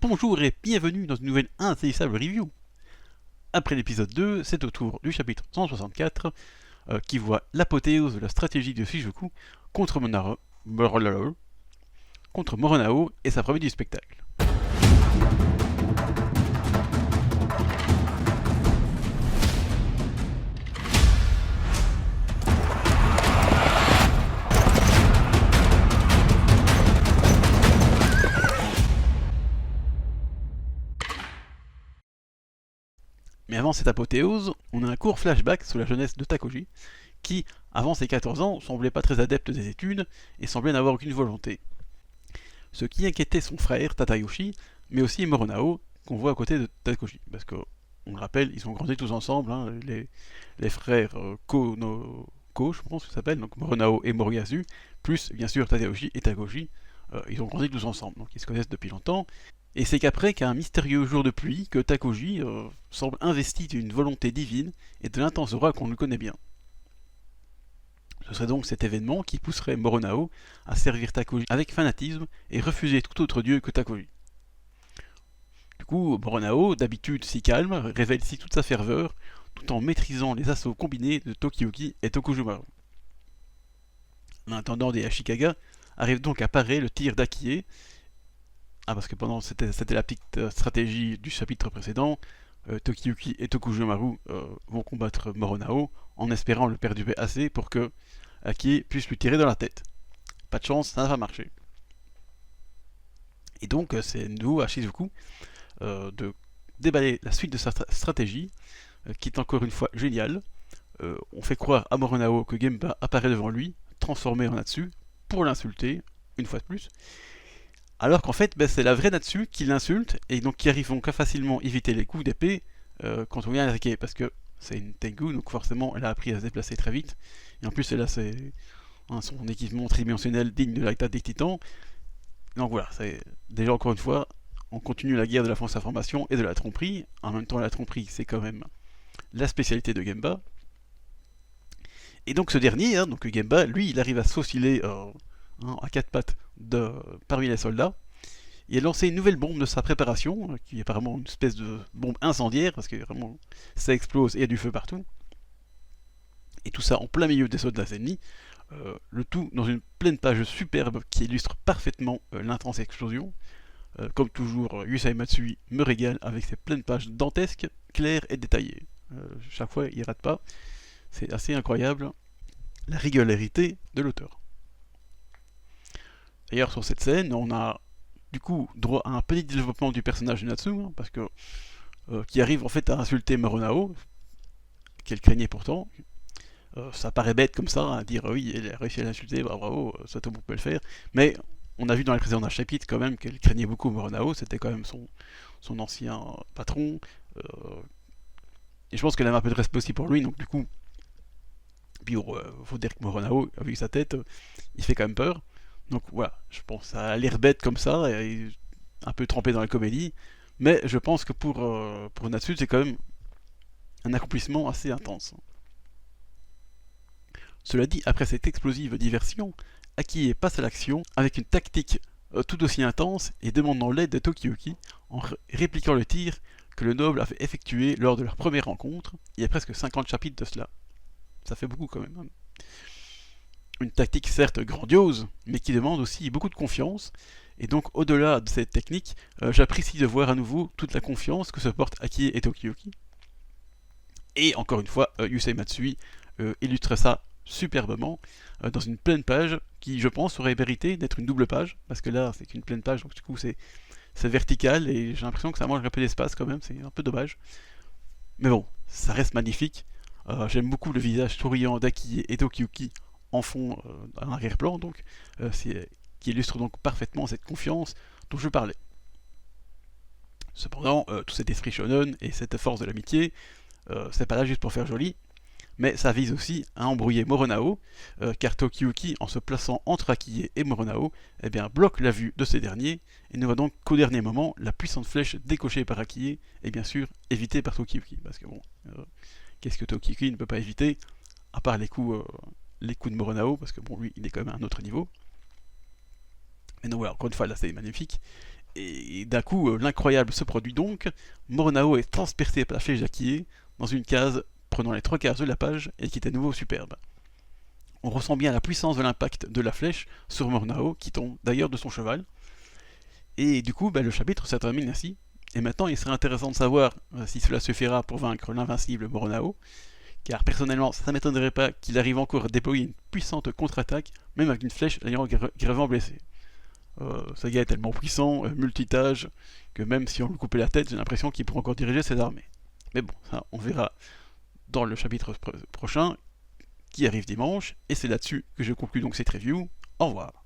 Bonjour et bienvenue dans une nouvelle insaisissable review. Après l'épisode 2, c'est au tour du chapitre 164 qui voit l'apothéose de la stratégie de Shijuku contre Moronao et sa promesse du spectacle. Mais avant cette apothéose, on a un court flashback sur la jeunesse de Takoji, qui, avant ses 14 ans, semblait pas très adepte des études et semblait n'avoir aucune volonté. Ce qui inquiétait son frère, Tadayoshi, mais aussi Moronao, qu'on voit à côté de Takoji. Parce que, on le rappelle, ils ont grandi tous ensemble, hein, les frères Ko, je pense que ça s'appelle, donc Moronao et Moriyasu, plus bien sûr Tadayoshi et Takoji, ils ont grandi tous ensemble, donc ils se connaissent depuis longtemps. Et c'est qu'après qu'un mystérieux jour de pluie, que Takoji semble investi d'une volonté divine et de l'intense aura qu'on le connaît bien. Ce serait donc cet événement qui pousserait Moronao à servir Takoji avec fanatisme et refuser tout autre dieu que Takoji. Du coup, Moronao, d'habitude si calme, révèle ici toute sa ferveur, tout en maîtrisant les assauts combinés de Tokiyuki et Tokujumaru. L'intendant des Ashikaga arrive donc à parer le tir d'Akie. Parce que c'était la petite stratégie du chapitre précédent, Tokiyuki et Tokujumaru vont combattre Moronao en espérant le perdurer assez pour que Akie puisse lui tirer dans la tête. Pas de chance, ça n'a pas marché. Et donc c'est nouveau à Shizuku de déballer la suite de sa stratégie, qui est encore une fois géniale. On fait croire à Moronao que Gemba apparaît devant lui, transformé en Natsu, pour l'insulter, une fois de plus. Alors qu'en fait, c'est la vraie Natsu qui l'insulte, et donc qui arrive donc à facilement éviter les coups d'épée quand on vient l'attaquer, parce que c'est une Tengu, donc forcément elle a appris à se déplacer très vite, et en plus elle a son équipement tridimensionnel digne de l'attaque des titans. Donc voilà, c'est déjà encore une fois, on continue la guerre de la fausse information et de la tromperie. En même temps, la tromperie, c'est quand même la spécialité de Gemba. Et donc ce dernier, donc Gemba, lui, il arrive à s'osciller à quatre pattes parmi les soldats. Il a lancé une nouvelle bombe de sa préparation, qui est apparemment une espèce de bombe incendiaire, parce que vraiment ça explose et il y a du feu partout. Et tout ça en plein milieu des soldats ennemis. Le tout dans une pleine page superbe qui illustre parfaitement l'intense explosion. Comme toujours, Yusai Matsui me régale avec ses pleines pages dantesques, claires et détaillées. Chaque fois, il rate pas. C'est assez incroyable la régularité de l'auteur. D'ailleurs, sur cette scène, on a du coup droit à un petit développement du personnage de Natsu, parce que qui arrive en fait à insulter Moronao, qu'elle craignait pourtant. Ça paraît bête comme ça, à dire oui, elle a réussi à l'insulter, bah, bravo, ça tout le monde peut le faire. Mais on a vu dans les précédents chapitres quand même qu'elle craignait beaucoup Moronao, c'était quand même son ancien patron. Et je pense qu'elle avait un peu de respect aussi pour lui, donc du coup, puis faut dire que Moronao, avec sa tête, il fait quand même peur. Donc voilà, je pense que ça a l'air bête comme ça, et un peu trempé dans la comédie, mais je pense que pour Natsu, c'est quand même un accomplissement assez intense. Cela dit, après cette explosive diversion, Akie passe à l'action avec une tactique tout aussi intense et demandant l'aide de Tokiyuki en répliquant le tir que le noble avait effectué lors de leur première rencontre, il y a presque 50 chapitres de cela. Ça fait beaucoup quand même. Une tactique certes grandiose, mais qui demande aussi beaucoup de confiance, et donc au-delà de cette technique, j'apprécie de voir à nouveau toute la confiance que se portent Akie et Tokiyuki. Et encore une fois, Yusei Matsui illustre ça superbement dans une pleine page qui, je pense, aurait mérité d'être une double page, parce que là, c'est qu'une pleine page, donc du coup, c'est vertical et j'ai l'impression que ça mange un peu d'espace quand même, c'est un peu dommage. Mais bon, ça reste magnifique. J'aime beaucoup le visage souriant d'Akie et Tokiyuki en fond, en arrière-plan, donc, qui illustre donc parfaitement cette confiance dont je parlais. Cependant, tout cet esprit shonen et cette force de l'amitié, c'est pas là juste pour faire joli, mais ça vise aussi à embrouiller Moronao, car Tokiyuki, en se plaçant entre Akie et Moronao, bloque la vue de ces derniers, et ne voit donc qu'au dernier moment la puissante flèche décochée par Akie, et bien sûr évitée par Tokiyuki, parce que bon, qu'est-ce que Tokiyuki ne peut pas éviter, à part les coups de Moronao, parce que bon, lui, il est quand même à un autre niveau. Mais donc voilà, encore une fois, là c'est magnifique. Et d'un coup, l'incroyable se produit donc. Mornao est transpercé par la flèche d'Akie dans une case prenant les 3 quarts de la page et qui est à nouveau superbe. On ressent bien la puissance de l'impact de la flèche sur Mornao, qui tombe d'ailleurs de son cheval. Et du coup, le chapitre se termine ainsi. Et maintenant, il serait intéressant de savoir si cela suffira pour vaincre l'invincible Mornao, car personnellement, ça ne m'étonnerait pas qu'il arrive encore à déployer une puissante contre-attaque, même avec une flèche l'ayant gravement blessé. Ce gars est tellement puissant, multitâche, que même si on lui coupait la tête, j'ai l'impression qu'il pourrait encore diriger ses armées. Mais bon, ça, on verra dans le chapitre prochain, qui arrive dimanche, et c'est là-dessus que je conclue donc cette review. Au revoir.